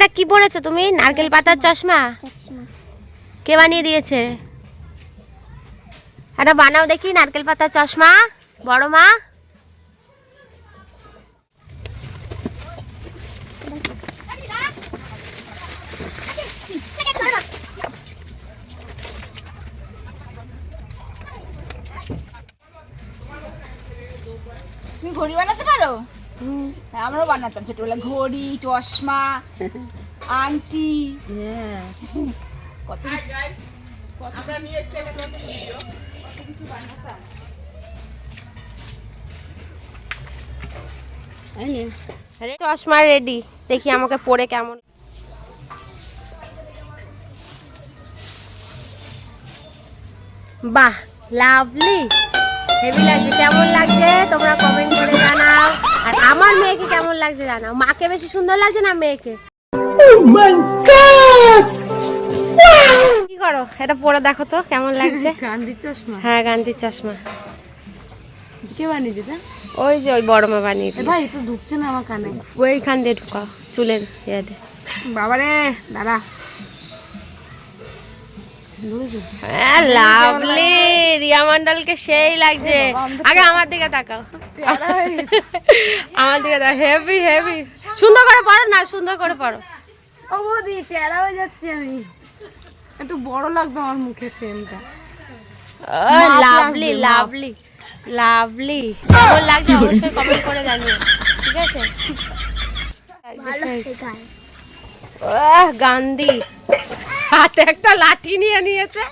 এটা কি পরেছো তুমি? নারকেল পাতার চশমা? কে বানিয়ে দিয়েছে? এটা বানাও দেখি, নারকেল পাতার চশমা। বড় মা তুমি ঘড়ি বানাতে পারো? হ্যাঁ, আমরাও বানাতাম ছোটবেলা, ঘড়ি, চশমা, আংটি। হ্যাঁ, কত কিছু আমরা নিয়ে এসে কত কিছু বানাতাম। চশমা রেডি, দেখি আমাকে পরে কেমন। বাহ, লাভলি, হেভি লাগছে। কেমন লাগছে তোমরা কমেন্ট করে জানাও। আর আমার মেয়েকে কেমন লাগছে জানাও। মাকে বেশি সুন্দর লাগছে না মেয়েকে? কি করো, এটা পরে দেখো তো কেমন লাগছে। গান্ধীর চশমা? হ্যাঁ, গান্ধীর চশমা। কে বানিয়ে দিতে? ওই যে ওই বড় মা বানিয়ে দিয়েছে। ভাই তো ঢুকছে না আমার কানে। ওইখান দিয়ে ঢুকাও চুলের ইয়েতে। বাবারে দাঁড়া, হ্যাঁ, লাভলি, রিয়া মন্ডলকে সেই লাগছে। আগে আমার দিকে তাকাও, আমার দিকে তাকাও। হেভি হেভি, সুন্দর করে পড়ো না, সুন্দর করে পড়ো। ও বৌদি, টেরা হয়ে যাচ্ছি আমি। একটু বড় লাগতো আমার মুখে ফ্রেমটা। লাভলি লাভলি লাভলি, কেমন লাগছে অবশ্যই কমেন্ট করে জানিও, ঠিক আছে? গান্ধী হাতে একটা লাঠি নিয়ে নিয়েছে।